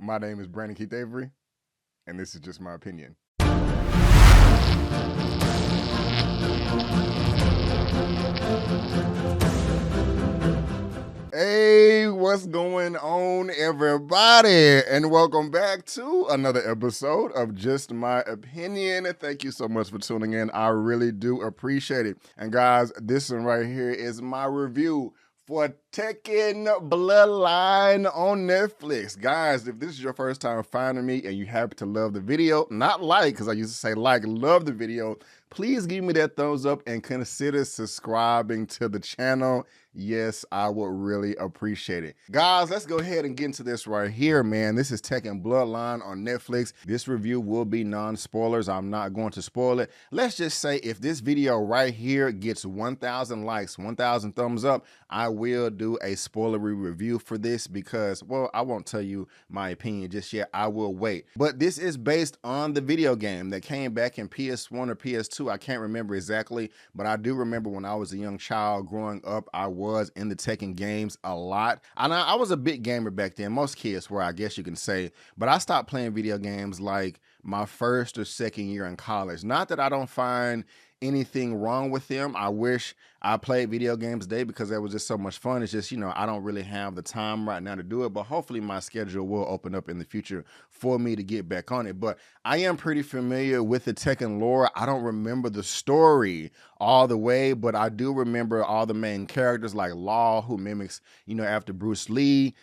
My name is Brandon Keith Avery, and this is just my opinion. Hey, what's going on, everybody? And welcome back to another episode of Just My Opinion. Thank you so much for tuning in. I really do appreciate it. And guys, this one right here is my review for Tekken Bloodline on Netflix. Guys, if this is your first time finding me and you happen to love the video, not like, because I used to say like, love the video, please give me that thumbs up and consider subscribing to the channel. Yes, I would really appreciate it. Guys, let's go ahead and get into this right here, man. This is Tekken Bloodline on Netflix. This review will be non-spoilers. I'm not going to spoil it. Let's just say if this video right here gets 1,000 likes, 1,000 thumbs up, I will do a spoilery review for this because, well, I won't tell you my opinion just yet. I will wait. But this is based on the video game that came back in PS1 or PS2. I can't remember exactly, but I do remember when I was a young child growing up, I was in the Tekken games a lot. And I was a big gamer back then. Most kids were, I guess you can say, but I stopped playing video games like my first or second year in college. Not that I don't find anything wrong with them. I wish I played video games today because that was just so much fun. It's just, you know, I don't really have the time right now to do it, but hopefully my schedule will open up in the future for me to get back on it. But I am pretty familiar with the Tekken lore. I don't remember the story all the way, but I do remember all the main characters like Law, who mimics, you know, after Bruce Lee,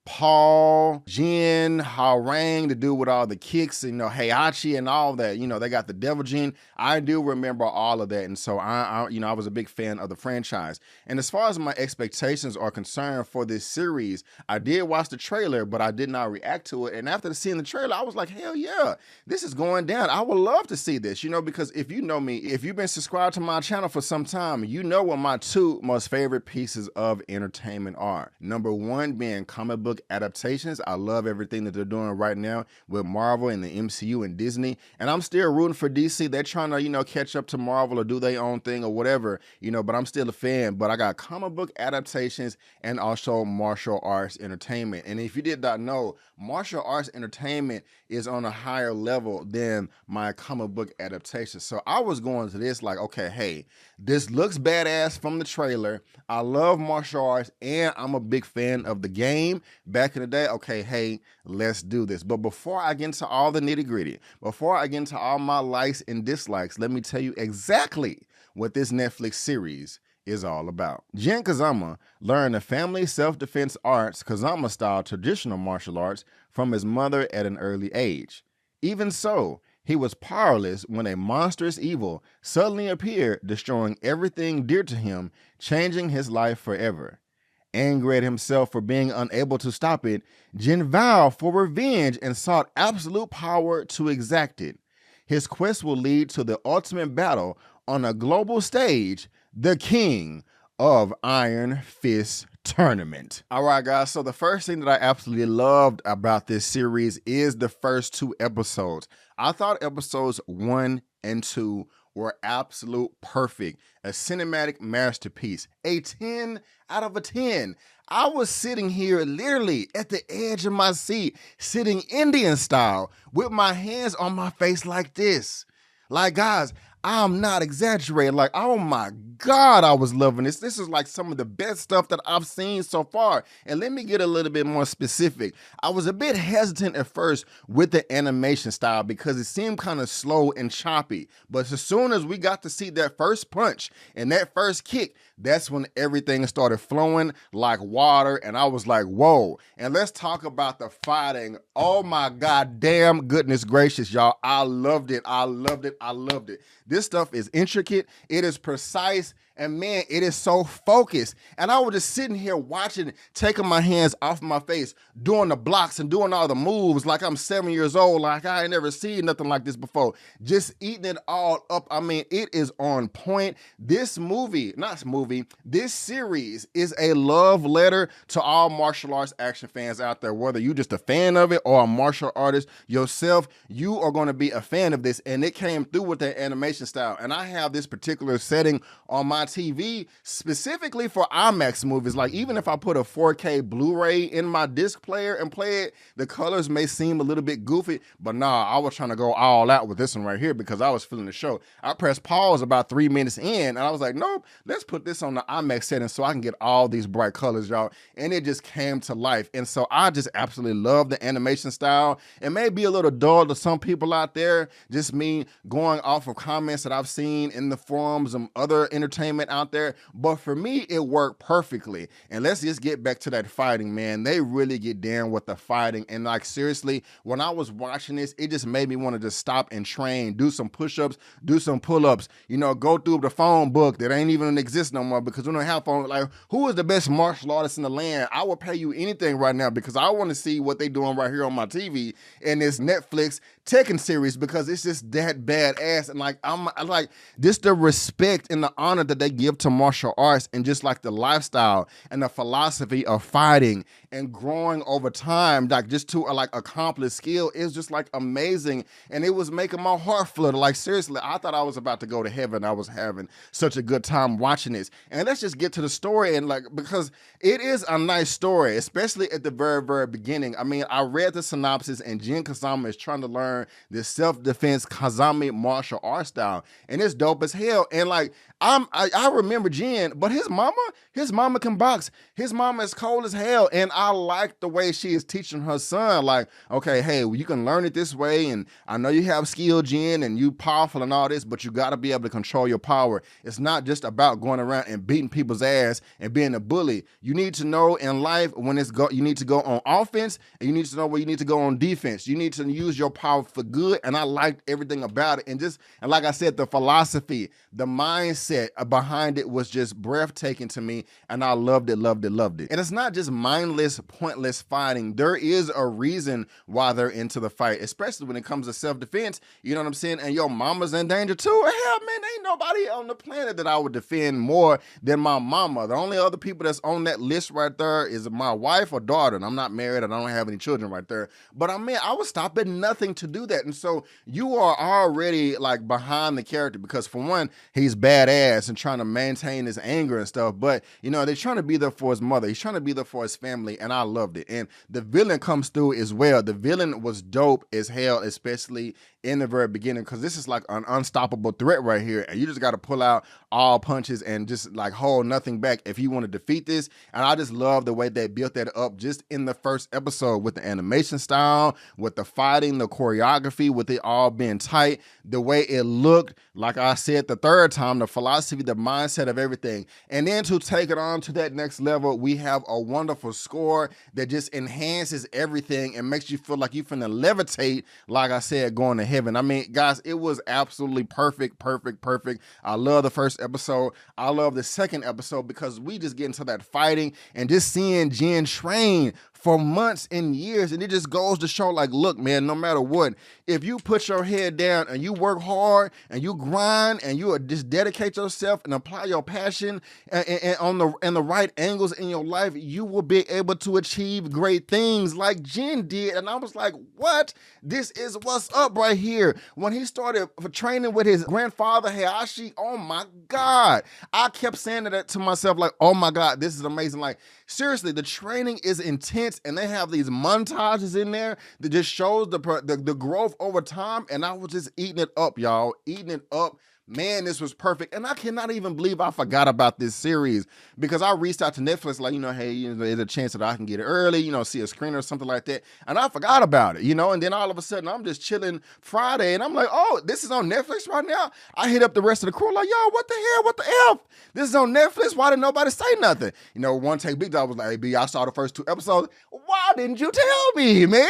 Paul, Jin, Harang, the dude with all the kicks, you know, Heihachi and all that, you know, they got the devil gene. I do remember all of that. And so I you know, I was a big fan of the franchise. And as far as my expectations are concerned for this series, I did watch the trailer, but I did not react to it. And after seeing the trailer, I was like, hell yeah, this is going down. I would love to see this, you know, because if you know me, if you've been subscribed to my channel for some time, you know what my two most favorite pieces of entertainment are. Number one being comic book adaptations. I love everything that they're doing right now with Marvel and the MCU and Disney, and I'm still rooting for DC. They're trying to, you know, catch up to Marvel or do their own thing or whatever, you know, but I'm still a fan. But I got comic book adaptations and also martial arts entertainment. And if you did not know, martial arts entertainment is on a higher level than my comic book adaptations. So I was going to this like, okay, hey, this looks badass from the trailer. I love martial arts and I'm a big fan of the game back in the day. Okay, hey, let's do this. But before I get into all the nitty gritty, before I get into all my likes and dislikes, let me tell you exactly what this Netflix series is all about. Jin Kazama learned the family self-defense arts, Kazama style traditional martial arts, from his mother at an early age. Even so, he was powerless when a monstrous evil suddenly appeared, destroying everything dear to him, changing his life forever. Angry at himself for being unable to stop it, Jin vowed for revenge and sought absolute power to exact it. His quest will lead to the ultimate battle on a global stage, the King of Iron Fist Tournament. All right, guys, so the first thing that I absolutely loved about this series is the first two episodes. I thought episodes 1 and 2 were absolute perfect, a cinematic masterpiece, a 10 out of a 10. I was sitting here literally at the edge of my seat, sitting Indian style with my hands on my face like this. Like, guys, I'm not exaggerating. Like, oh my God, I was loving this. This is like some of the best stuff that I've seen so far. And let me get a little bit more specific. I was a bit hesitant at first with the animation style because it seemed kind of slow and choppy. But as soon as we got to see that first punch and that first kick, that's when everything started flowing like water. And I was like, whoa. And let's talk about the fighting. Oh my God, damn goodness gracious, y'all. I loved it. I loved it. I loved it. This stuff is intricate, it is precise, and man, it is so focused. And I was just sitting here watching, taking my hands off my face, doing the blocks and doing all the moves like I'm 7 years old, like I ain't never seen nothing like this before. Just eating it all up. I mean, it is on point. This series is a love letter to all martial arts action fans out there. Whether you just a fan of it or a martial artist yourself, you are going to be a fan of this. And it came through with that animation style. And I have this particular setting on my TV specifically for IMAX movies. Like even if I put a 4K Blu-ray in my disc player and play it, the colors may seem a little bit goofy, but nah, I was trying to go all out with this one right here because I was feeling the show. I pressed pause about 3 minutes in and I was like, nope, let's put this on the IMAX setting so I can get all these bright colors, y'all. And it just came to life. And so I just absolutely love the animation style. It may be a little dull to some people out there, just me going off of comments that I've seen in the forums and other entertainment out there. But for me, it worked perfectly. And let's just get back to that fighting, man. They really get down with the fighting. And like, seriously, when I was watching this, it just made me want to just stop and train, do some push-ups, do some pull-ups, you know, go through the phone book that ain't even exist no more because we don't have phone. Like, who is the best martial artist in the land? I will pay you anything right now because I want to see what they doing right here on my TV in this Netflix Tekken series because it's just that badass. And like, I like just the respect and the honor that they give to martial arts and just like the lifestyle and the philosophy of fighting and growing over time, like just to like accomplish skill is just like amazing. And it was making my heart flutter. Like seriously, I thought I was about to go to heaven. I was having such a good time watching this. And let's just get to the story and like, because it is a nice story, especially at the very, very beginning. I mean, I read the synopsis and Jin Kazama is trying to learn this self-defense Kazami martial art style. And it's dope as hell. And like, I remember Jin, but his mama can box. His mama is cold as hell. And I like the way she is teaching her son, like, okay, hey, well, you can learn it this way. And I know you have skill, Jin, and you powerful and all this, but you got to be able to control your power. It's not just about going around and beating people's ass and being a bully. You need to know in life when you need to go on offense and you need to know where you need to go on defense. You need to use your power for good. And I liked everything about it. And like I said, the philosophy, the mindset behind it was just breathtaking to me. And I loved it, loved it, loved it. And it's not just mindless, pointless fighting. There is a reason why they're into the fight, especially when it comes to self-defense. You know what I'm saying? And your mama's in danger too. Hell, man, ain't nobody on the planet that I would defend more than my mama. The only other people that's on that list right there is my wife or daughter. And I'm not married and I don't have any children right there. But I mean, I would stop at nothing to do that. And so you are already like behind the character because for one, he's badass and trying to maintain his anger and stuff. But you know, they're trying to be there for his mother. He's trying to be there for his family. And I loved it. And the villain comes through as well. The villain was dope as hell, especially in the very beginning, because this is like an unstoppable threat right here. And you just got to pull out all punches and just like hold nothing back if you want to defeat this. And I just love the way they built that up just in the first episode with the animation style, with the fighting, the choreography, with it all being tight, the way it looked, like I said the third time, the philosophy, the mindset of everything. And then to take it on to that next level, we have a wonderful score that just enhances everything and makes you feel like you finna levitate, like I said, going to heaven. I mean, guys, it was absolutely perfect, perfect, perfect. I love the first episode. I love the second episode because we just get into that fighting and just seeing Jin train for months and years. And it just goes to show like, look, man, no matter what, if you put your head down and you work hard and you grind and you just dedicate yourself and apply your passion and on the right angles in your life, you will be able to achieve great things like Jin did. And I was like, what? This is what's up right here. When he started training with his grandfather, Heihachi, oh my God. I kept saying that to myself, like, oh my God, this is amazing. Like, seriously, the training is intense and they have these montages in there that just shows the growth over time. And I was just eating it up, y'all, eating it up. Man, this was perfect. And I cannot even believe I forgot about this series because I reached out to Netflix like, you know, hey, you know, there's a chance that I can get it early, you know, see a screener or something like that. And I forgot about it, you know, and then all of a sudden I'm just chilling Friday and I'm like, oh, this is on Netflix right now. I hit up the rest of the crew like, yo, what the hell? What the F? This is on Netflix. Why didn't nobody say nothing? You know, OneTakeBigDog was like, hey, B, I saw the first 2 episodes. Why didn't you tell me, man?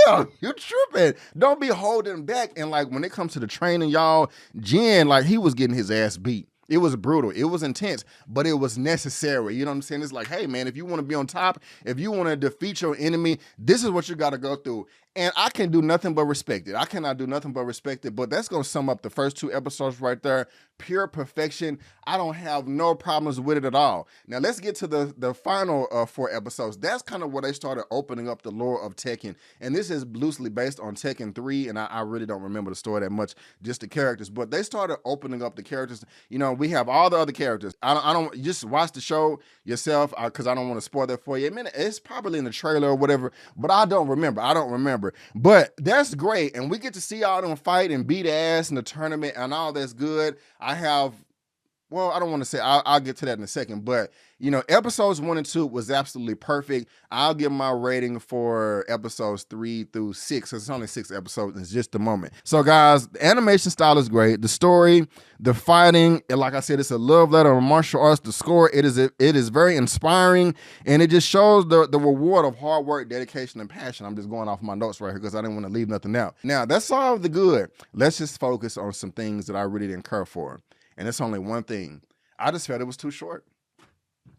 Damn, you tripping. Don't be holding back. And like when it comes to the training, y'all, Jin, like he was getting his ass beat. It was brutal. It was intense, but it was necessary. You know what I'm saying? It's like, hey, man, if you want to be on top, if you want to defeat your enemy, this is what you got to go through. And I can do nothing but respect it. I cannot do nothing but respect it. But that's going to sum up the first 2 episodes right there. Pure perfection. I don't have no problems with it at all. Now, let's get to the final 4 episodes. That's kind of where they started opening up the lore of Tekken. And this is loosely based on Tekken 3. And I really don't remember the story that much, just the characters. But they started opening up the characters. You know, we have all the other characters. I don't you just watch the show yourself because I don't want to spoil that for you. I mean, it's probably in the trailer or whatever, but I don't remember. But that's great. And we get to see all them fight and beat ass in the tournament and all that's good. I don't want to say, I'll get to that in a second, but you know, episodes 1 and 2 was absolutely perfect. I'll give my rating for episodes 3 through 6, because it's only 6 episodes in just a moment. So guys, the animation style is great. The story, the fighting, and like I said, it's a love letter of martial arts. The score, it is very inspiring, and it just shows the reward of hard work, dedication, and passion. I'm just going off my notes right here because I didn't want to leave nothing out. Now, that's all the good. Let's just focus on some things that I really didn't care for. And it's only one thing. I just felt it was too short.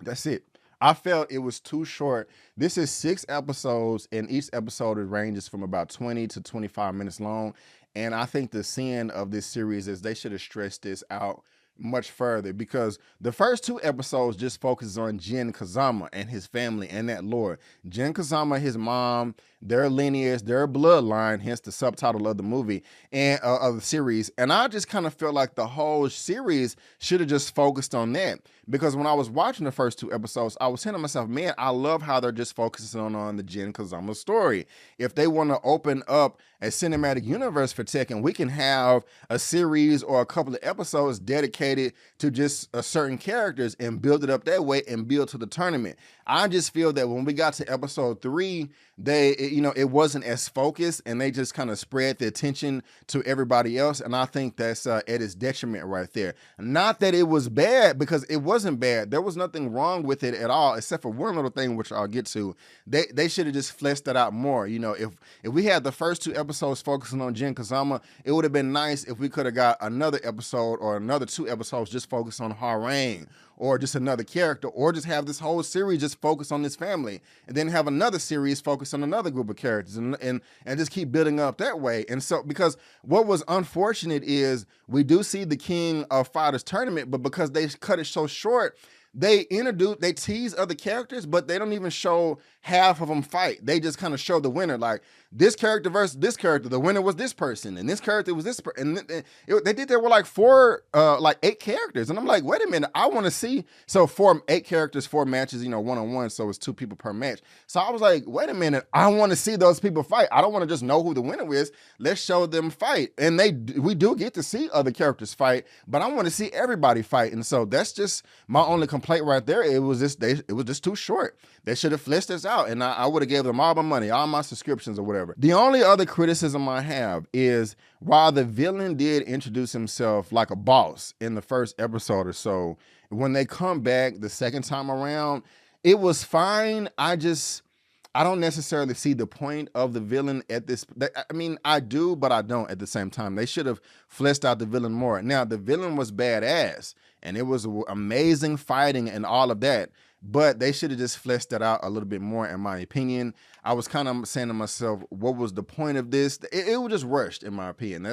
That's it. I felt it was too short. This is 6 episodes, and each episode ranges from about 20 to 25 minutes long. And I think the sin of this series is they should have stretched this out much further, because the first 2 episodes just focuses on Jin Kazama and his family and that lore. Jin Kazama, his mom, their lineage, their bloodline, hence the subtitle of the movie and of the series. And I just kind of felt like the whole series should have just focused on that, because when I was watching the first 2 episodes, I was saying to myself, man, I love how they're just focusing on the Jin Kazama story. If they want to open up a cinematic universe for Tekken, we can have a series or a couple of episodes dedicated to just certain characters and build it up that way and build to the tournament. I just feel that when we got to episode 3, it wasn't as focused, and they just kind of spread the attention to everybody else. And I think that's at its detriment right there. Not that it was bad, because it wasn't bad. There was nothing wrong with it at all, except for one little thing, which I'll get to. They should have just fleshed that out more. You know, if we had the first 2 episodes focusing on Jin Kazama, it would have been nice if we could have got another episode or another 2 episodes just focused on Harang, or just another character, or just have this whole series just focus on this family, and then have another series focus on another group of characters, and just keep building up that way. And so, because what was unfortunate is we do see the King of Fighters tournament, but because they cut it so short, they tease other characters, but they don't even show half of them fight. They just kind of show the winner, like this character versus this character. The winner was this person, and this character was this person. And they did that with like 8 characters, and I'm like, wait a minute, I want to see. So 8 characters, 4 matches, one-on-one. So it's 2 people per match. So I was like, wait a minute, I want to see those people fight. I don't want to just know who the winner is. Let's show them fight, and we do get to see other characters fight, but I want to see everybody fight. And so that's just my only complaint right there. It was just too short. They should have fleshed this out, and I would have gave them all my money, all my subscriptions or whatever. The only other criticism I have is, while the villain did introduce himself like a boss in the first episode or so, when they come back the second time around, it was fine. I don't necessarily see the point of the villain at this. I mean, I do, but I don't at the same time. They should have fleshed out the villain more. Now, the villain was badass, and it was amazing fighting and all of that, but they should have just fleshed that out a little bit more, in my opinion. I was kind of saying to myself, what was the point of this? It was just rushed, in my opinion.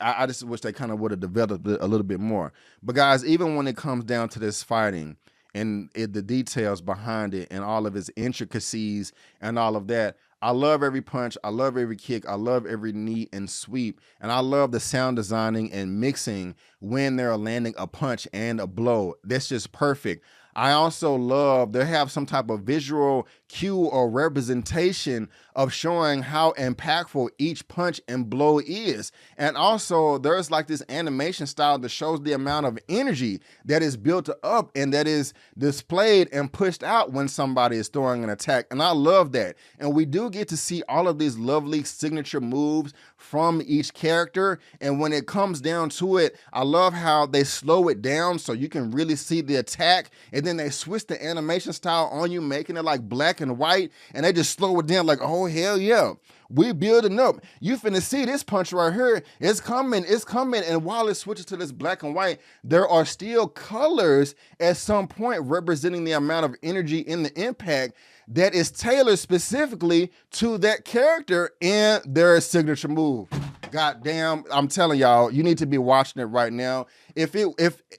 I just wish they kind of would have developed it a little bit more. But guys, even when it comes down to this fighting, and the details behind it and all of its intricacies and all of that, I love every punch, I love every kick, I love every knee and sweep, and I love the sound designing and mixing when they're landing a punch and a blow. That's just perfect. I also love they have some type of visual cue or representation of showing how impactful each punch and blow is. And also there's like this animation style that shows the amount of energy that is built up and that is displayed and pushed out when somebody is throwing an attack. And I love that. And we do get to see all of these lovely signature moves from each character. And when it comes down to it, I love how they slow it down so you can really see the attack. And and then they switch the animation style on you, making it like black and white, and they just slow it down like, oh, hell yeah. We building up. You finna see this punch right here. It's coming. And while it switches to this black and white, there are still colors at some point representing the amount of energy in the impact that is tailored specifically to that character and their signature move. God damn, I'm telling y'all, you need to be watching it right now. If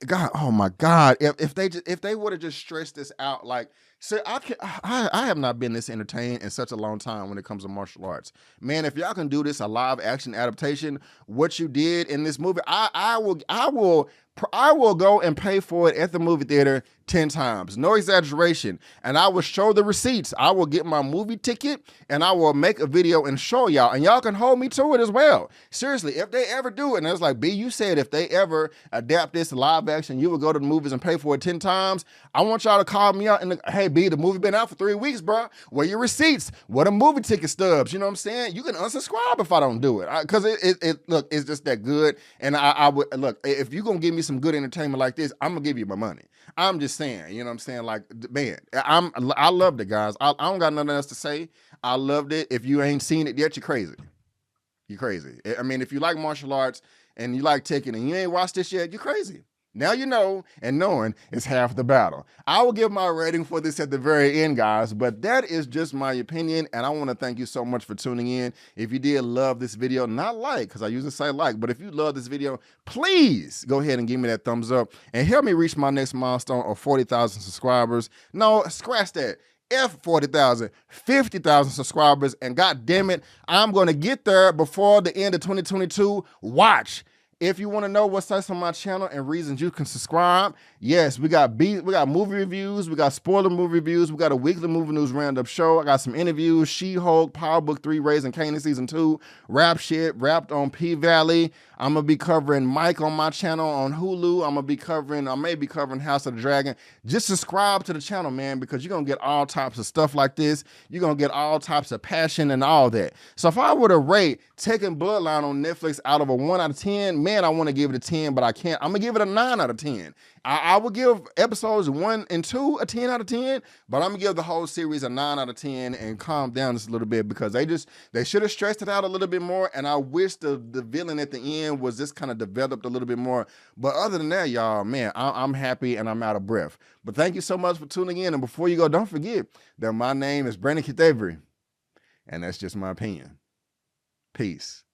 God, oh my God, if they would have just stretched this out, like, so I have not been this entertained in such a long time when it comes to martial arts. Man, if y'all can do this, a live action adaptation, what you did in this movie, I will go and pay for it at the movie theater 10 times. No exaggeration. And I will show the receipts. I will get my movie ticket and I will make a video and show y'all. And y'all can hold me to it as well. Seriously, if they ever do it, and it's like, B, you said if they ever adapt this live action, you would go to the movies and pay for it 10 times. I want y'all to call me out and, hey, B, the movie been out for 3 weeks, bro. Where your receipts? What are movie ticket stubs? You know what I'm saying? You can unsubscribe if I don't do it. Because look, it's just that good. And I would, look, if you're going to give me some good entertainment like this, I'm going to give you my money. I'm just saying, you know what I'm saying? Like, man, I loved it, guys. I don't got nothing else to say. I loved it. If you ain't seen it yet, you're crazy. You're crazy. I mean, if you like martial arts and you like Tekken and you ain't watched this yet, you're crazy. Now you know, and knowing is half the battle. I will give my rating for this at the very end, guys, but that is just my opinion, and I want to thank you so much for tuning in. If you did love this video, not like, because I usually say like, but if you love this video, please go ahead and give me that thumbs up and help me reach my next milestone of 40,000 subscribers. No, scratch that. F 40,000, 50,000 subscribers, and god damn it, I'm going to get there before the end of 2022. Watch. If you want to know what's on my channel and reasons you can subscribe, yes, we got movie reviews, we got spoiler movie reviews, we got a weekly movie news roundup show. I got some interviews, She-Hulk, Power Book 3, Raising Kanan Season 2, rap shit, wrapped on P-Valley. I'm going to be covering Mike on my channel on Hulu. I may be covering House of the Dragon. Just subscribe to the channel, man, because you're going to get all types of stuff like this. You're going to get all types of passion and all that. So if I were to rate Tekken Bloodline on Netflix out of a 1 out of 10, man, I want to give it a 10, but I can't. I'm going to give it a 9 out of 10. I would give episodes 1 and 2 a 10 out of 10, but I'm going to give the whole series a 9 out of 10 and calm down just a little bit because they should have stressed it out a little bit more, and I wish the villain at the end was just kind of developed a little bit more. But other than that, y'all, man, I'm happy and I'm out of breath. But thank you so much for tuning in, and before you go, don't forget that my name is Brandon Kitavery, and that's just my opinion. Peace.